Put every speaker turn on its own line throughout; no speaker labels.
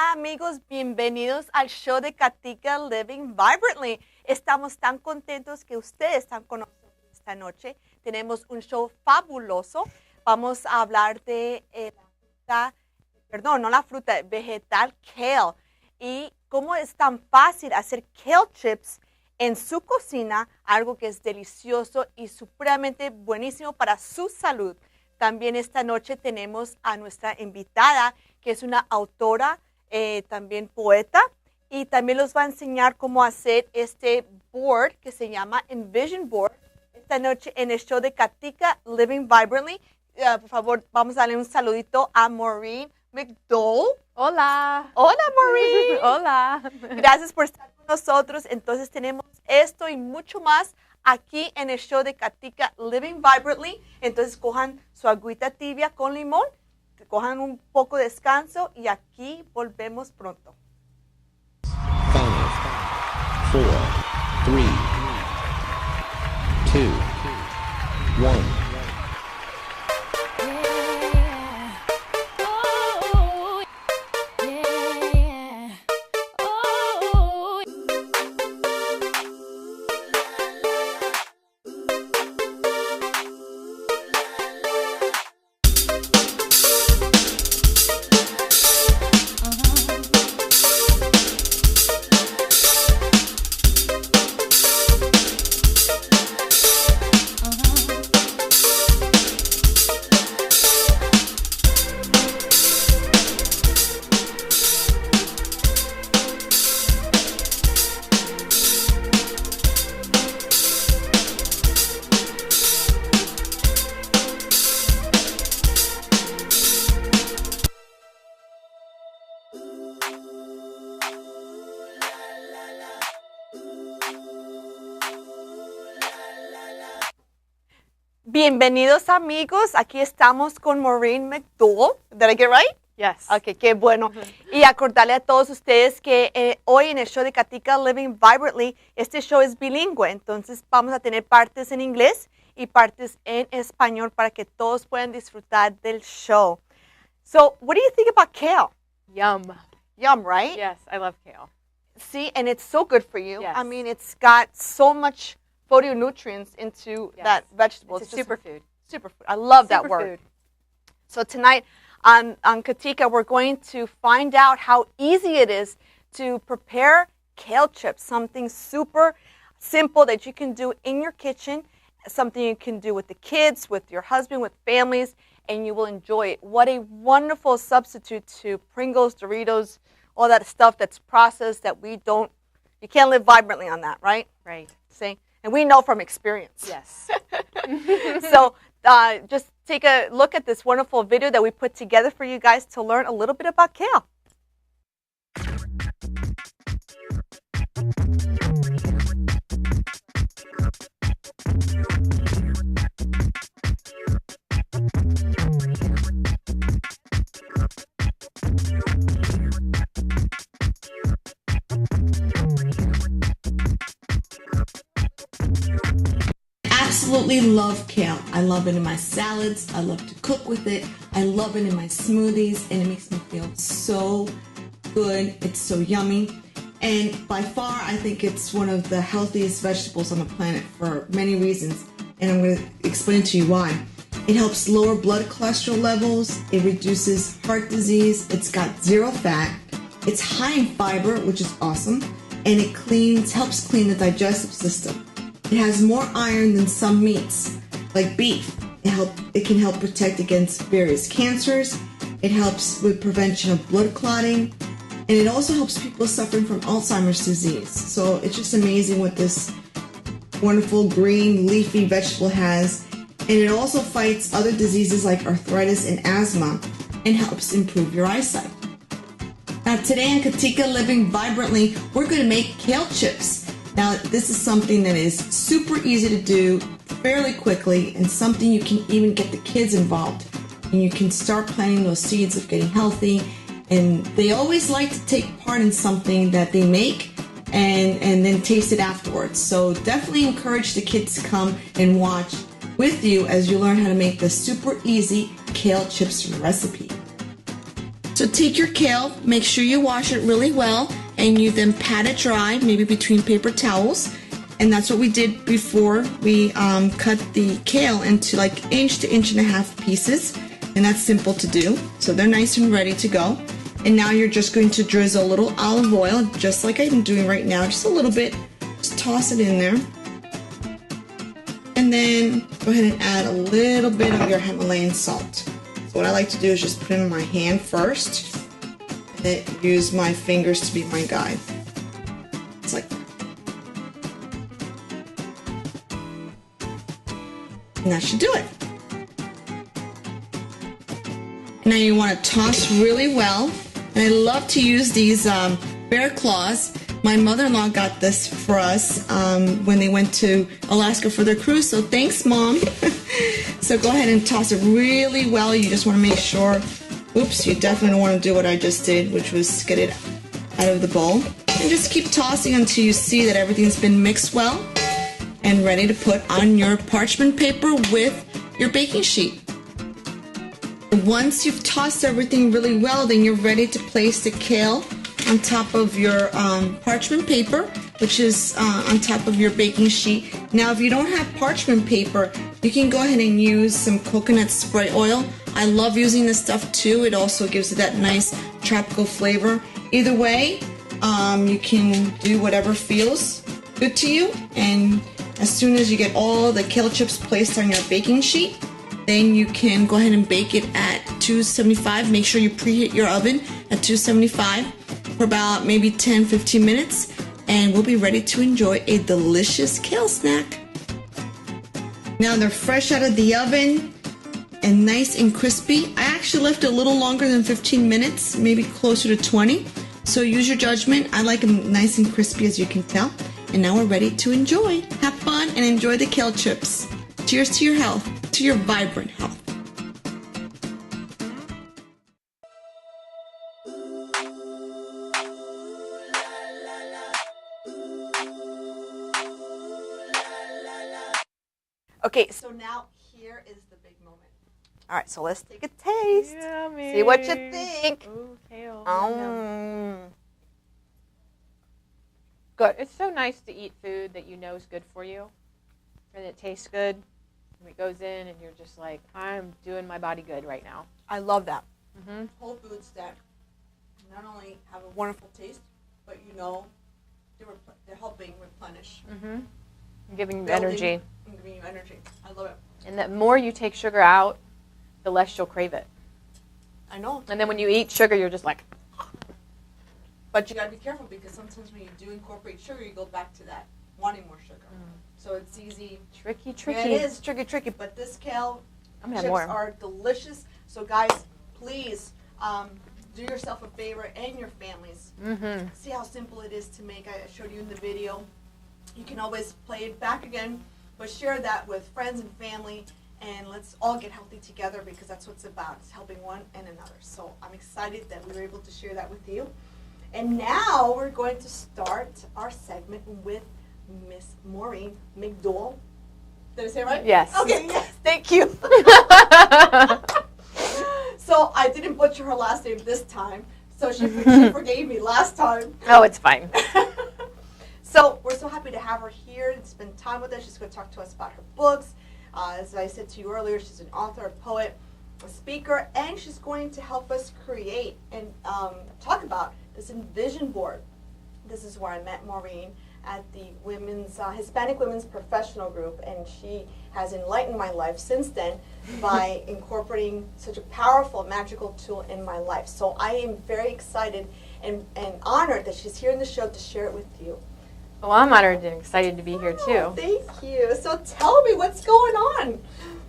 Hola amigos, bienvenidos al show de Katica Living Vibrantly. Estamos tan contentos que ustedes están con nosotros esta noche. Tenemos un show fabuloso. Vamos a hablar de la fruta, vegetal kale. Y cómo es tan fácil hacer kale chips en su cocina, algo que es delicioso y supremamente buenísimo para su salud. También esta noche tenemos a nuestra invitada, que es una autora, también poeta, y también los va a enseñar cómo hacer este board que se llama Envision Board. Esta noche en el show de Katica Living Vibrantly. Por favor, vamos a darle un saludito a Maureen McDowell.
Hola.
Hola, Maureen.
Hola.
Gracias por estar con nosotros. Entonces tenemos esto y mucho más aquí en el show de Katica Living Vibrantly. Entonces cojan su agüita tibia con limón, cojan un poco de descanso y aquí volvemos pronto.
5, 4, 3, 2, 1.
Bienvenidos amigos, aquí estamos con Maureen McDowell. Did I get right?
Yes.
Ok, qué bueno. Y acordarle a todos ustedes que hoy en el show de Katica Living Vibrantly, este show es bilingüe, entonces vamos a tener partes en inglés y partes en español para que todos puedan disfrutar del show. So, what do you think about kale?
Yum.
Yum, right?
Yes, I love kale.
See, and it's so good for you.
Yes.
I mean, it's got so much phytonutrients into that vegetable.
It's a superfood.
Superfood. I love that word. So tonight on Katica, we're going to find out how easy it is to prepare kale chips, something super simple that you can do in your kitchen, something you can do with the kids, with your husband, with families, and you will enjoy it. What a wonderful substitute to Pringles, Doritos, all that stuff that's processed that you can't live vibrantly on that, right?
Right.
See? And we know from experience.
Yes.
So just take a look at this wonderful video that we put together for you guys to learn a little bit about kale.
Absolutely love kale. I love it in my salads. I love to cook with it. I love it in my smoothies, and it makes me feel so good. It's so yummy. And by far, I think it's one of the healthiest vegetables on the planet for many reasons. And I'm going to explain to you why. It helps lower blood cholesterol levels. It reduces heart disease. It's got zero fat. It's high in fiber, which is awesome. And it helps clean the digestive system. It has more iron than some meats, like beef. It can help protect against various cancers. It helps with prevention of blood clotting. And it also helps people suffering from Alzheimer's disease. So it's just amazing what this wonderful green leafy vegetable has. And it also fights other diseases like arthritis and asthma and helps improve your eyesight. Now today on Katica Living Vibrantly, we're going to make kale chips. Now, this is something that is super easy to do fairly quickly and something you can even get the kids involved. And you can start planting those seeds of getting healthy. And they always like to take part in something that they make and then taste it afterwards. So definitely encourage the kids to come and watch with you as you learn how to make the super easy kale chips recipe. So take your kale, make sure you wash it really well, and you then pat it dry, maybe between paper towels. And that's what we did before we cut the kale into like inch to inch and a half pieces. And that's simple to do. So they're nice and ready to go. And now you're just going to drizzle a little olive oil, just like I'm doing right now, just a little bit. Just toss it in there. And then go ahead and add a little bit of your Himalayan salt. So what I like to do is just put it in my hand first, and then use my fingers to be my guide. It's like that. And that should do it. Now you want to toss really well. And I love to use these bear claws. My mother-in-law got this for us when they went to Alaska for their cruise. So thanks, Mom. So go ahead and toss it really well. You just want to make sure, oops, you definitely don't want to do what I just did, which was get it out of the bowl. And just keep tossing until you see that everything's been mixed well and ready to put on your parchment paper with your baking sheet. Once you've tossed everything really well, then you're ready to place the kale on top of your parchment paper, which is on top of your baking sheet. Now, if you don't have parchment paper, you can go ahead and use some coconut spray oil. I love using this stuff too. It also gives it that nice tropical flavor. Either way, you can do whatever feels good to you. And as soon as you get all the kale chips placed on your baking sheet, then you can go ahead and bake it at 275. Make sure you preheat your oven at 275 for about maybe 10-15 minutes, and we'll be ready to enjoy a delicious kale snack. Now they're fresh out of the oven and nice and crispy. I actually left it a little longer than 15 minutes, maybe closer to 20. So use your judgment. I like them nice and crispy, as you can tell. And now we're ready to enjoy. Have fun and enjoy the kale chips. Cheers to your health, to your vibrant health.
Okay, so now here is the big moment. All right, so let's take a taste.
Yummy.
See what you think.
Ooh, kale.
Good.
It's so nice to eat food that you know is good for you, and it tastes good, and it goes in, and you're just like, I'm doing my body good right now.
I love that.
Mm-hmm.
Whole foods that not only have a wonderful taste, but you know they're helping replenish.
Mm-hmm. Giving you
Building
energy.
And giving you energy. I love it.
And the more you take sugar out, the less you'll crave it.
I know.
And then when you eat sugar, you're just like,
But you gotta be careful, because sometimes when you do incorporate sugar, you go back to that wanting more sugar. So it's easy.
tricky.
Yeah, it is tricky. But this kale
I'm gonna
chips
have more.
are delicious. So guys, please do yourself a favor and your families.
Mm-hmm.
See how simple it is to make. I showed you in the video. You can always play it back again, but share that with friends and family, and let's all get healthy together, because that's what it's about. It's helping one and another. So I'm excited that we were able to share that with you. And now we're going to start our segment with Miss Maureen McDowell. Did I say it right?
Yes.
Okay, yes, thank you. So I didn't butcher her last name this time, so she forgave me last time.
Oh, it's fine.
So we're so happy to have her here and spend time with us. She's going to talk to us about her books. As I said to you earlier, she's an author, a poet, a speaker, and she's going to help us create and talk about this Envision board. This is where I met Maureen at the Hispanic Women's Professional Group, and she has enlightened my life since then by incorporating such a powerful, magical tool in my life. So I am very excited and honored that she's here in the show to share it with you.
Well, I'm honored and excited to be here,
Oh,
too.
thank you. So tell me, what's going on?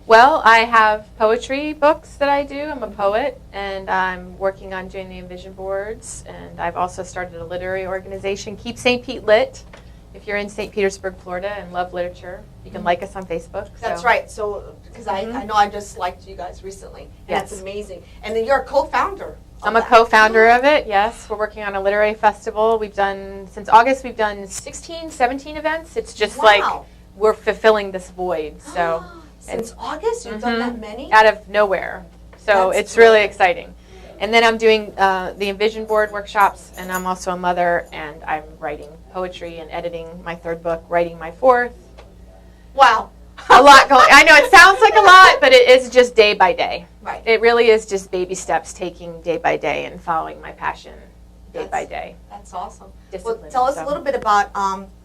Well, I have poetry books that I do. I'm a poet, and I'm working on doing the Envision boards. And I've also started a literary organization, Keep St. Pete Lit. If you're in St. Petersburg, Florida, and love literature, you can like us on Facebook.
That's right. So, because I know I just liked you guys recently, and
Yes.
that's amazing. And then you're a co-founder.
I'm a co-founder of it, yes. We're working on a literary festival. We've done, since August, we've done 16, 17 events. It's just like we're fulfilling this void. So
Since August, you've done that many?
out of nowhere. So
That's
it's really
great.
exciting. And then I'm doing the Envision Board workshops, and I'm also a mother, and I'm writing poetry and editing my 3rd book, writing my 4th.
Wow.
A lot going. I know it sounds like a lot, but it is just day by day.
Right.
It really is just baby steps, taking day by day and following my passion day by day.
That's awesome.
Discipline,
Well, tell us
so.
a little bit about,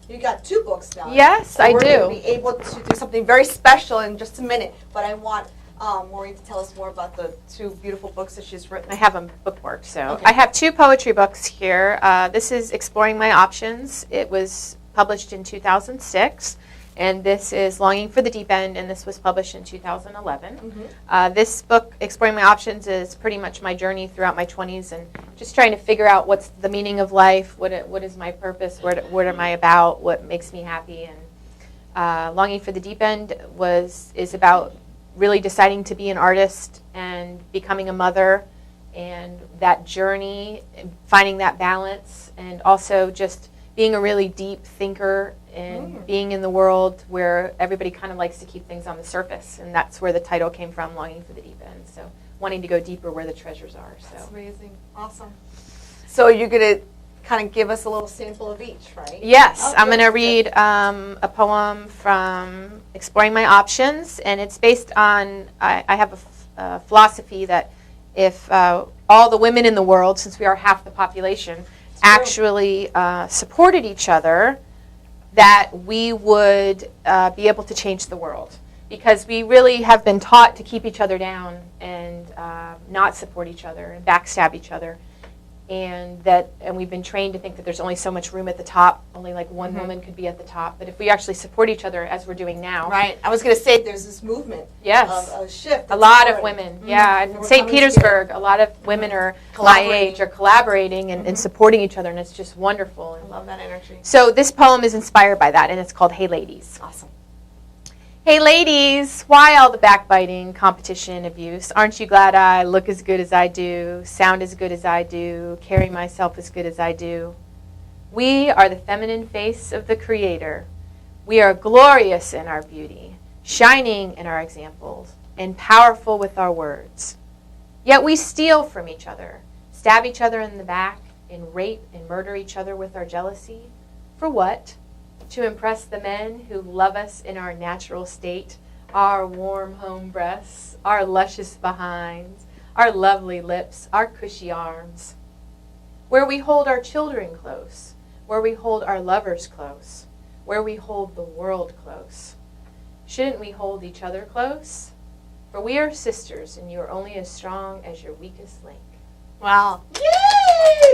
you got 2 books now.
Yes,
So
I
we're
do.
going to be able to do something very special in just a minute, but I want Maureen to tell us more about the 2 beautiful books that she's written.
I have them bookmarked. So
Okay.
I have 2 poetry books here. This is Exploring My Options. It was published in 2006. And this is Longing for the Deep End, and this was published in 2011. This book, Exploring My Options, is pretty much my journey throughout my 20s and just trying to figure out what's the meaning of life, what is my purpose, what am I about, what makes me happy. And Longing for the Deep End is about really deciding to be an artist and becoming a mother, and that journey, finding that balance, and also just being a really deep thinker and being in the world where everybody kind of likes to keep things on the surface. And that's where the title came from, Longing for the Deep End. So wanting to go deeper where the treasures are. So
That's amazing. Awesome. So you're going to kind of give us a little sample of each, right?
yes,
Oh,
I'm going to
good.
read a poem from Exploring My Options. And it's based on, I have a philosophy that if all the women in the world, since we are half the population, actually supported each other, that we would be able to change the world. Because we really have been taught to keep each other down and not support each other and backstab each other. And we've been trained to think that there's only so much room at the top, only like one woman could be at the top. But if we actually support each other as we're doing now.
Right. I was going to say there's this movement.
Yes.
Of a shift.
A lot of women, yeah.
We're
In St.
coming
Petersburg, a lot of women are my age, are collaborating and supporting each other, and it's just wonderful.
I love that energy.
So this poem is inspired by that, and it's called Hey Ladies.
Awesome.
Hey ladies, why all the backbiting, competition, abuse? Aren't you glad I look as good as I do, sound as good as I do, carry myself as good as I do? We are the feminine face of the Creator. We are glorious in our beauty, shining in our examples, and powerful with our words. Yet we steal from each other, stab each other in the back, and rape and murder each other with our jealousy. For what? To impress the men who love us in our natural state, our warm home breasts, our luscious behinds, our lovely lips, our cushy arms. Where we hold our children close, where we hold our lovers close, where we hold the world close. Shouldn't we hold each other close? For we are sisters, and you are only as strong as your weakest link.
Wow. Yay!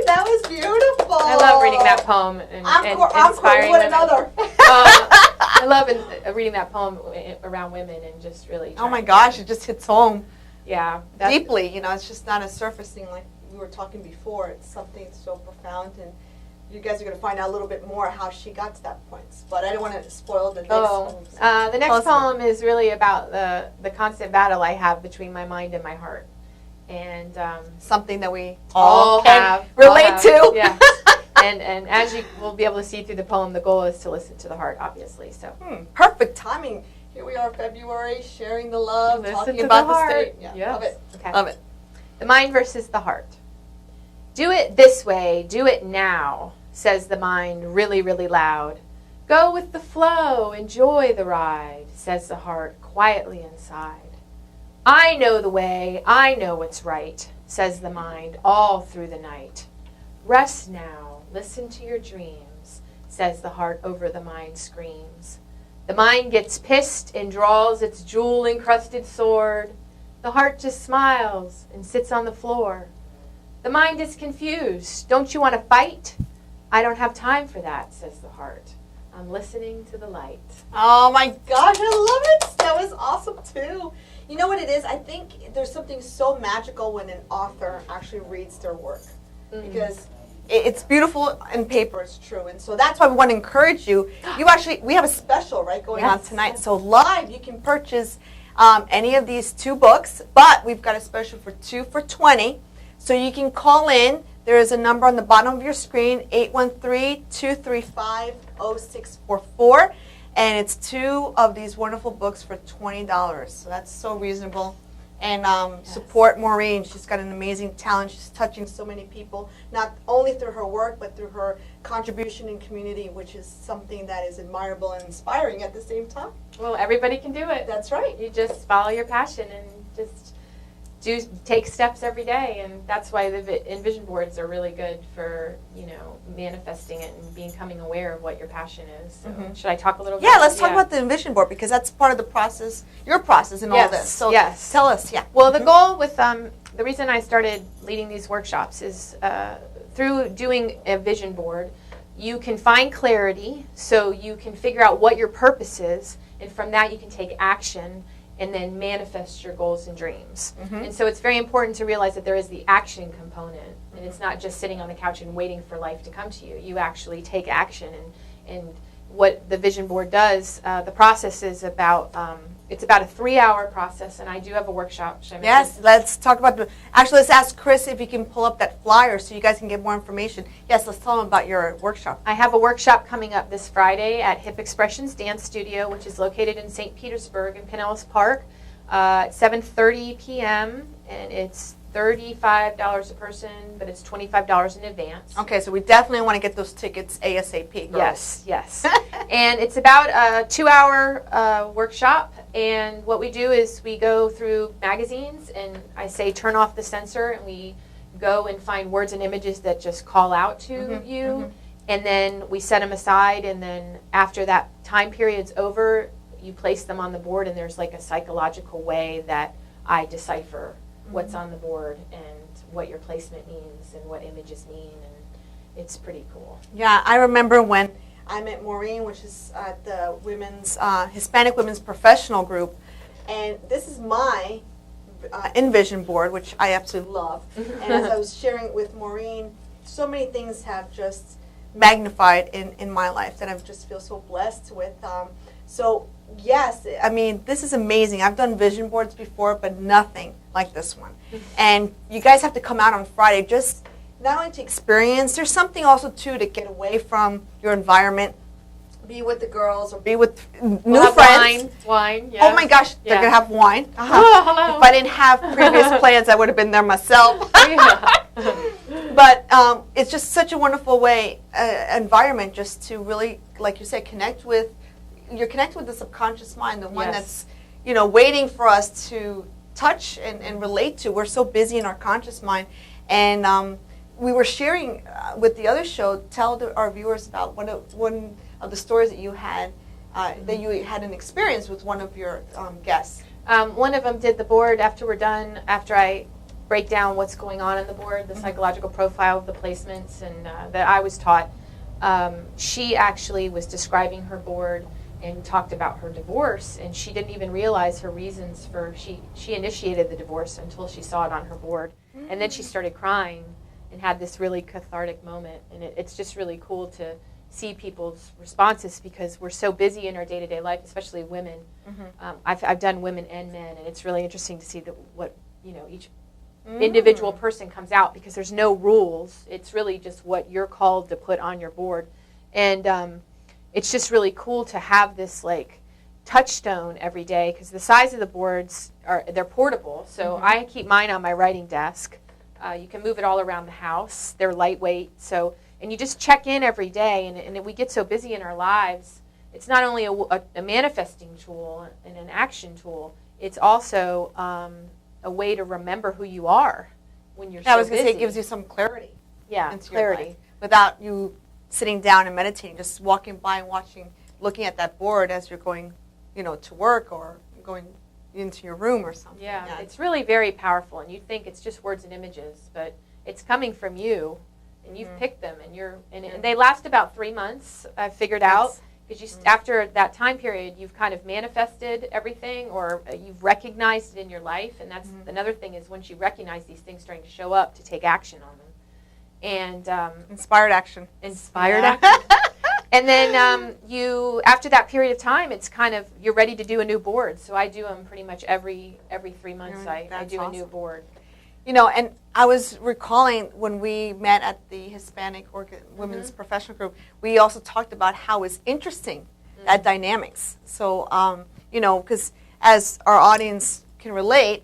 That was beautiful.
I love reading that poem and inspiring
one
women.
another.
I love reading that poem around women and just really.
Oh my gosh, it just hits home
Yeah.
deeply. You know, it's just not a surface thing like we were talking before. It's something so profound, and you guys are going to find out a little bit more how she got to that point. But I don't want to spoil the next one.
The next poem is really about the constant battle I have between my mind and my heart. And
Something that we
all
can relate to.
Yeah. and as you will be able to see through the poem, the goal is to listen to the heart, obviously. So
Perfect timing. Here we are, February, sharing the love,
listen
talking
to
about
the heart.
state. Yeah,
Yes.
love it.
Okay.
Love it.
The mind versus the heart. Do it this way, do it now, says the mind really, really loud. Go with the flow, enjoy the ride, says the heart quietly inside. I know the way, I know what's right, says the mind all through the night. Rest now, listen to your dreams, says the heart over the mind screams. The mind gets pissed and draws its jewel-encrusted sword. The heart just smiles and sits on the floor. The mind is confused. Don't you want to fight? I don't have time for that, says the heart. I'm listening to the light.
Oh my gosh, I love it. That was awesome too. You know what it is? I think there's something so magical when an author actually reads their work. Because it's beautiful in paper, it's true. And so that's why we want to encourage you. We have a special, right, going on tonight. So live, you can purchase any of these 2 books, but we've got a special for 2 for $20. So you can call in. There is a number on the bottom of your screen, 813-235-0644. And it's 2 of these wonderful books for $20. So that's so reasonable. and support Maureen. She's got an amazing talent. She's touching so many people, not only through her work, but through her contribution in community, which is something that is admirable and inspiring at the same time.
Well, everybody can do it.
That's right.
You just follow your passion and just take steps every day, and that's why the envision boards are really good for, you know, manifesting it and becoming aware of what your passion is. So should I talk a little bit?
Yeah, let's talk about the envision board, because that's part of the process, your process in all this. So tell us,
Well, the goal with the reason I started leading these workshops is through doing a vision board, you can find clarity, so you can figure out what your purpose is, and from that you can take action and then manifest your goals and dreams. And so it's very important to realize that there is the action component, and it's not just sitting on the couch and waiting for life to come to you. You actually take action, and what the vision board does, the process is about, it's about a 3-hour process, and I do have a workshop.
Yes, let's talk about actually, let's ask Chris if he can pull up that flyer so you guys can get more information. Yes, let's tell him about your workshop.
I have a workshop coming up this Friday at Hip Expressions Dance Studio, which is located in St. Petersburg in Pinellas Park, at 7:30 p.m., and it's $35 a person, but it's $25 in advance.
Okay, so we definitely want to get those tickets ASAP, girls.
Yes. And it's about a 2-hour workshop, and what we do is we go through magazines, and I say turn off the censor, and we go and find words and images that just call out to you, and then we set them aside, and then after that time period's over, you place them on the board, and there's like a psychological way that I decipher what's on the board and what your placement means and what images mean, and it's pretty cool.
Yeah, I remember when I met Maureen, which is the women's Hispanic Women's Professional Group, and this is my Envision board, which I absolutely love. And as I was sharing it with Maureen, so many things have just magnified in my life that I just feel so blessed with. So yes, I mean, this is amazing. I've done vision boards before, but nothing like this one. And you guys have to come out on Friday, just not only to experience, there's something also too to get away from your environment, be with the girls or be with new friends.
Wine, yes.
Oh my gosh, they're going to have wine.
Oh, hello.
If I didn't have previous plans, I would have been there myself. But it's just such a wonderful environment just to really, like you said, you're connected with the subconscious mind, the one that's, waiting for us to touch and relate to. We're so busy in our conscious mind. And we were sharing with the other show, tell our viewers about one of the stories that you had, an experience with one of your guests.
One of them did the board after we're done, after I break down what's going on in the board, the psychological profile of the placements, and that I was taught. She actually was describing her board and talked about her divorce, and she didn't even realize her reasons for, she initiated the divorce until she saw it on her board. And then she started crying and had this really cathartic moment, and it's just really cool to see people's responses because we're so busy in our day-to-day life, especially women. I've done women and men, and it's really interesting to see what each individual person comes out, because there's no rules. It's really just what you're called to put on your board. And it's just really cool to have this like touchstone every day, because the size of the boards they're portable. So I keep mine on my writing desk. You can move it all around the house. They're lightweight. And you just check in every day, and we get so busy in our lives. It's not only a manifesting tool and an action tool, it's also a way to remember who you are when you're so busy.
I was going to say it gives you some clarity.
Yeah,
into
clarity.
Your life, without you sitting down and meditating, just walking by and looking at that board as you're going, to work or going into your room or something.
Yeah, it's really very powerful, and you think it's just words and images, but it's coming from you, and you've picked them, and they last about 3 months, I've figured out, because after that time period, you've kind of manifested everything, or you've recognized it in your life, and that's another thing is once you recognize these things starting to show up, to take action on them. And
inspired action.
Action. And then after that period of time, it's kind of, you're ready to do a new board. So I do them pretty much every 3 months. I do a new board.
And I was recalling when we met at the Hispanic Women's Professional Group, we also talked about how it's interesting, that dynamics. So, because as our audience can relate,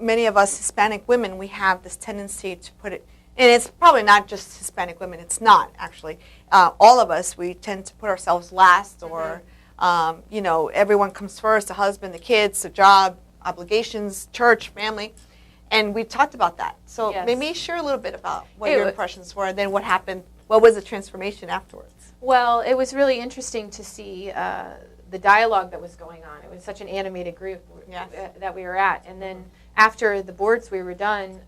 many of us Hispanic women, we have this tendency to put it, and it's probably not just Hispanic women, it's not actually. All of us, we tend to put ourselves last, or, you know, everyone comes first, the husband, the kids, the job, obligations, church, family. And we talked about that. So maybe share a little bit about what your impressions were, and then what happened, what was the transformation afterwards?
Well, it was really interesting to see the dialogue that was going on. It was such an animated group that we were at. And then after the boards we were done,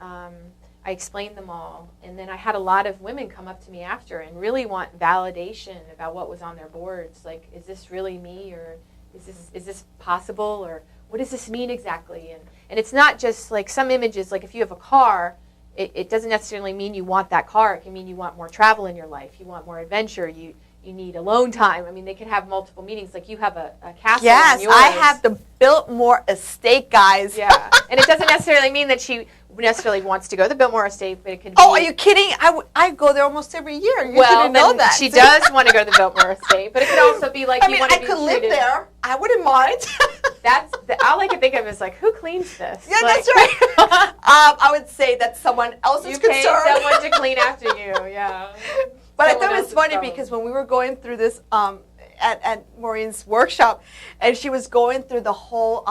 I explained them all. And then I had a lot of women come up to me after and really want validation about what was on their boards. Like, is this really me, or is this possible, or what does this mean exactly? And it's not just like some images, like if you have a car, it doesn't necessarily mean you want that car. It can mean you want more travel in your life. You want more adventure. You need alone time. I mean, they can have multiple meanings. Like you have a castle.
Yes,
in yours.
I have the Biltmore Estate, guys.
Yeah, and it doesn't necessarily mean that she necessarily wants to go to the Biltmore Estate, but it could be.
Oh, are you kidding? I go there almost every year. You didn't know that.
She does want to go to the Biltmore Estate, but it could also be like you want to be
could live there. I wouldn't mind.
All I can think of is like, who cleans this?
Yeah,
like,
that's right. I would say that's someone else's
you
concern.
You pay someone to clean after you, yeah.
But I thought it was funny because when we were going through this at Maureen's workshop, and she was going through the whole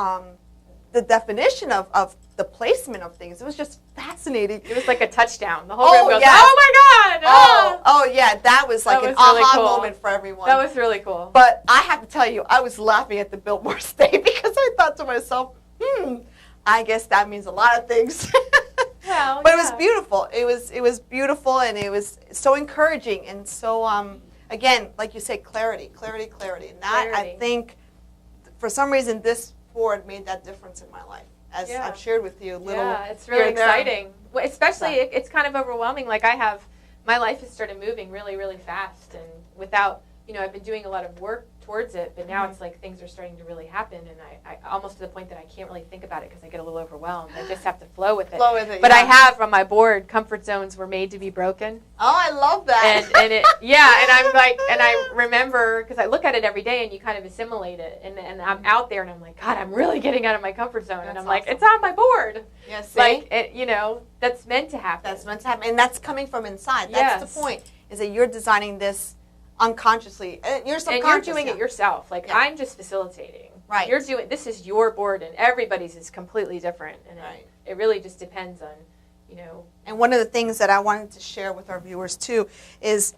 the definition of the placement of things, it was just fascinating.
It was like a touchdown. The whole room goes,
yes.
oh my God!
Oh yeah, that was like an aha moment for everyone.
That was really cool.
But I have to tell you, I was laughing at the Biltmore Estate because I thought to myself, I guess that means a lot of things.
Well,
but it was beautiful. It was beautiful, and it was so encouraging, and so again, like you say, clarity. And that, I think, for some reason, this board made that difference in my life, as I've shared with you a little.
Yeah, it's really exciting. Well, especially, it's kind of overwhelming. Like my life has started moving really, really fast, and without, I've been doing a lot of work towards it, but now it's like things are starting to really happen, and I almost to the point that I can't really think about it because I get a little overwhelmed. I just have to flow with it. But I have on my board, comfort zones were made to be broken.
Oh, I love that.
And I'm like, and I remember, because I look at it every day and you kind of assimilate it, and I'm out there and I'm like, God, I'm really getting out of my comfort zone. That's and I'm awesome. Like, it's on my board.
Yes,
like, that's meant to happen.
That's meant to happen, and that's coming from inside. That's the point, is that you're designing this unconsciously. You're subconscious.
And you're doing it yourself. Like, I'm just facilitating.
Right.
This is your board, and everybody's is completely different. And it really just depends on,
And one of the things that I wanted to share with our viewers, too, is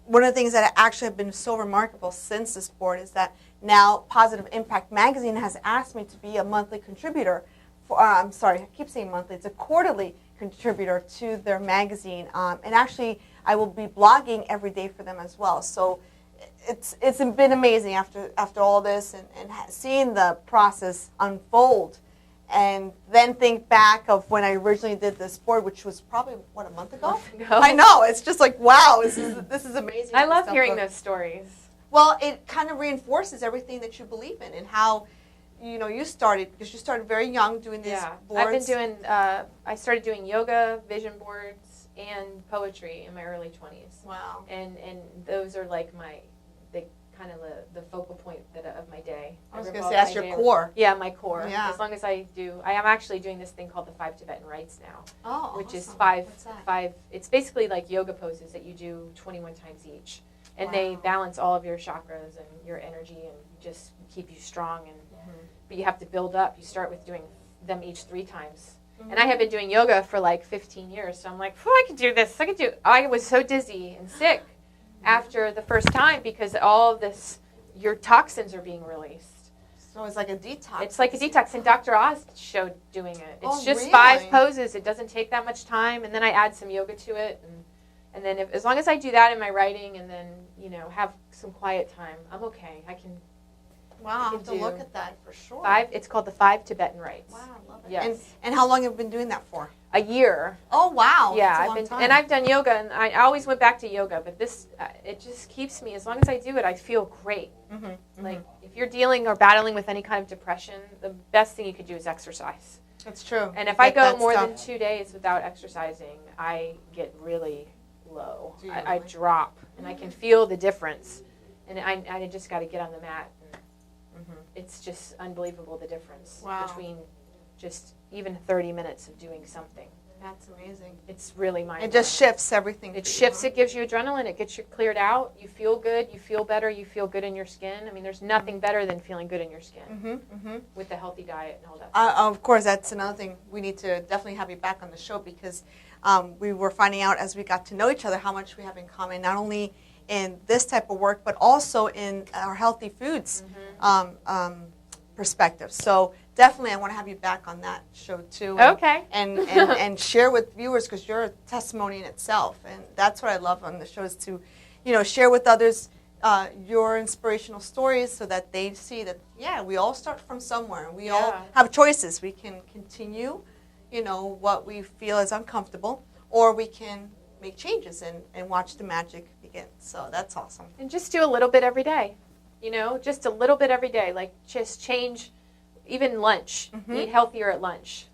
one of the things that actually have been so remarkable since this board is that now Positive Impact Magazine has asked me to be a monthly contributor. I'm sorry, I keep saying monthly. It's a quarterly contributor to their magazine. And actually, I will be blogging every day for them as well. So it's been amazing after all this and seeing the process unfold, and then think back of when I originally did this board, which was probably, a month ago? I know. It's just like, wow, this is amazing.
I love hearing those stories.
Well, it kind of reinforces everything that you believe in and how, you started, because you started very young doing these boards.
I've been doing, I started doing yoga, vision boards, and poetry in my early 20s.
Wow.
And those are like the focal point of my day.
I was going to say, that's your core.
Yeah, my core.
Yeah.
As long as I am actually doing this thing called the 5 Tibetan Rites now.
Oh,
which
awesome.
is five, it's basically like yoga poses that you do 21 times each. And they balance all of your chakras and your energy and just keep you strong. And but you have to build up. You start with doing them each 3 times. And I have been doing yoga for like 15 years, so I'm like, I can do this. I was so dizzy and sick after the first time because all of this, your toxins are being released.
So it's like a detox.
It's like a detox, and Dr. Oz showed doing it. It's just
really?
5 poses. It doesn't take that much time, and then I add some yoga to it, and then as long as I do that in my writing, and then have some quiet time, I'm okay. I can.
Wow, I have to look at that for sure.
5. It's called the 5 Tibetan Rites.
Wow, I love it.
Yes.
And how long have you been doing that for?
A year.
Oh wow.
Yeah,
That's a long time.
and I've done yoga, and I always went back to yoga, but this it just keeps me. As long as I do it, I feel great. Like if you're dealing or battling with any kind of depression, the best thing you could do is exercise.
That's true.
And if I go more than 2 days without exercising, I get really low. I drop, and I can feel the difference. And I just got to get on the mat. It's just unbelievable, the difference between just even 30 minutes of doing something.
That's amazing.
It's really mind-blowing.
It just shifts everything.
It shifts, it gives you adrenaline, it gets you cleared out, you feel good, you feel better, you feel good in your skin. I mean, there's nothing better than feeling good in your skin with a healthy diet and all that stuff.
Of course, that's another thing. We need to definitely have you back on the show because we were finding out as we got to know each other how much we have in common, not only in this type of work, but also in our healthy foods perspective. So definitely I want to have you back on that show too.
Okay.
And share with viewers because you're a testimony in itself. And that's what I love on the show is to, share with others your inspirational stories so that they see that, we all start from somewhere. We all have choices. We can continue, what we feel is uncomfortable, or we can make changes and watch the magic begin. So that's awesome.
And just do a little bit every day. Just a little bit every day. Like just change, even lunch. Eat healthier at lunch.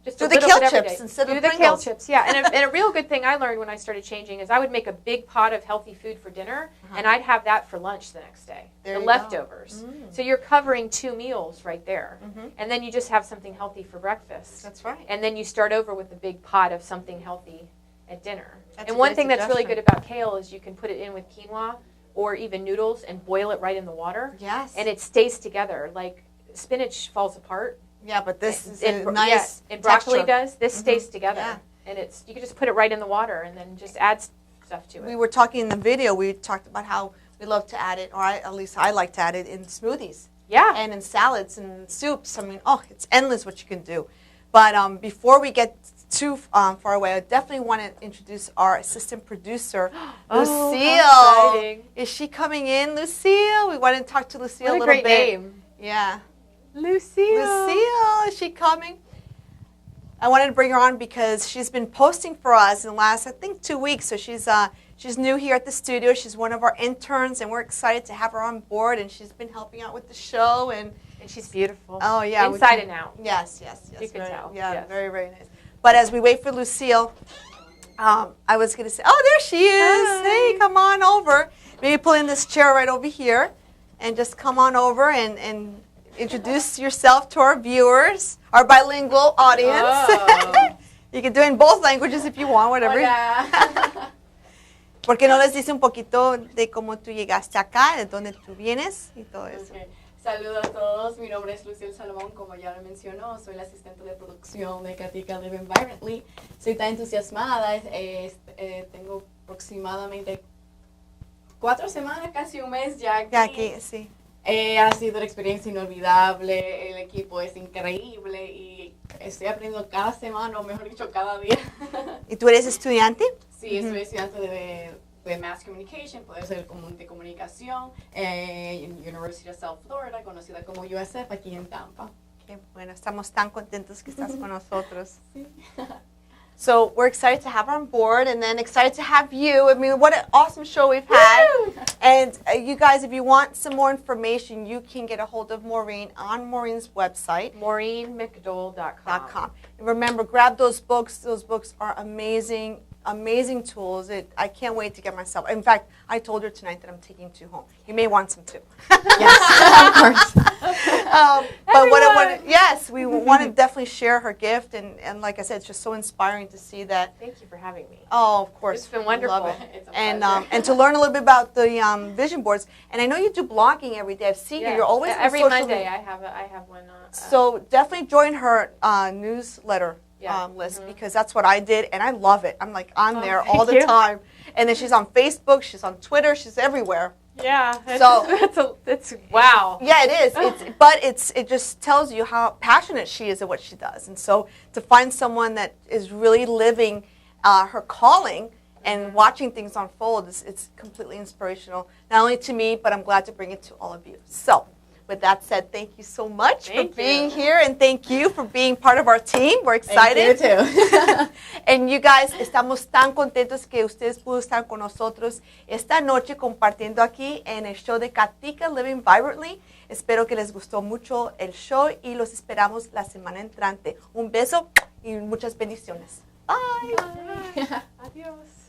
Just
do
a
the
little
kale
bit every
chips
day.
instead of
do the
Pringles.
kale chips, yeah. And a real good thing I learned when I started changing is I would make a big pot of healthy food for dinner, and I'd have that for lunch the next day.
There
the
you
leftovers.
go.
So you're covering 2 meals right there, and then you just have something healthy for breakfast.
That's right.
And then you start over with a big pot of something healthy at dinner.
That's
and
a
one
great
thing that's really good
suggestion.
about kale is you can put it in with quinoa or even noodles and boil it right in the water.
Yes.
And it stays together. Like spinach falls apart.
Yeah, but this is
and,
a nice
and broccoli
texture.
does. This stays together.
Yeah.
And you can just put it right in the water and then just add stuff to it.
We were talking in the video, we talked about how we love to add it, or at least I like to add it in smoothies.
Yeah.
And in salads and soups. I mean, it's endless what you can do. But before we get too far away, I definitely want to introduce our assistant producer, Lucille.
How exciting.
Is she coming in, Lucille? We want to talk to Lucille
What
a little
great
bit.
name.
Yeah.
Lucille.
Lucille, is she coming? I wanted to bring her on because she's been posting for us in the last, I think, 2 weeks. So she's new here at the studio. She's one of our interns, and we're excited to have her on board. And she's been helping out with the show. And
she's beautiful.
oh yeah,
Inside and out.
Yes.
You can
very,
tell.
Yeah,
Yes.
very, very nice. But as we wait for Lucille, I was going to say, oh, there she is.
Hi.
Hey, come on over. Maybe pull in this chair right over here, and just come on over and introduce yourself to our viewers, our bilingual audience.
Oh.
You can do it in both languages if you want, whatever.
Hola.
¿Por qué no les dice un poquito de cómo tú llegaste acá, de dónde tú vienes y todo eso?
Okay. Saludos a todos, mi nombre es Lucille Salomón, como ya lo mencionó, soy la asistente de producción de Katica Live Vibrantly. Soy tan entusiasmada, tengo aproximadamente 4 semanas, casi un mes ya aquí.
Ya aquí, sí.
Ha sido una experiencia inolvidable, el equipo es increíble y estoy aprendiendo cada semana, o mejor dicho, cada día.
¿Y tú eres estudiante?
Sí, soy estudiante de Mass Communication, puede ser de comunicación, en University of South Florida, conocida como USF, aquí en Tampa.
Qué bueno, estamos tan contentos que estás con nosotros.
Sí.
So we're excited to have her on board, and then excited to have you. I mean, what an awesome show we've had.
Woo!
And you guys, if you want some more information, you can get a hold of Maureen on Maureen's website.
MaureenMcDole.com.
And remember, grab those books. Those books are amazing, amazing tools. I can't wait to get myself. In fact, I told her tonight that I'm taking 2 home. You may want some too.
Yes, of course.
But yes, we want to definitely share her gift. And like I said, it's just so inspiring to see that.
Thank you for having me.
Oh, of course.
It's been
we
wonderful.
love it.
It's a
And
pleasure.
and to learn a little bit about the vision boards. And I know you do blogging every day. I've seen you.
Yeah.
You're always on
every
social
Monday.
media.
I have one.
So definitely join her newsletter
Yeah.
list because that's what I did, and I love it. I'm like on there all
thank
the
you.
time. And then she's on Facebook. She's on Twitter. She's everywhere.
Yeah.
So-
it's wow.
Yeah, it is. But it just tells you how passionate she is at what she does. And so to find someone that is really living her calling and watching things unfold, it's completely inspirational. Not only to me, but I'm glad to bring it to all of you. So with that said, thank you so much
Thank
for being
you.
here, and thank you for being part of our team. We're excited.
Thank you too.
And you guys, estamos tan contentos que ustedes pudo estar con nosotros esta noche compartiendo aquí en el show de Katica Living Vibrantly. Espero que les gustó mucho el show y los esperamos la semana entrante. Un beso y muchas bendiciones. Bye.
Bye. Adiós.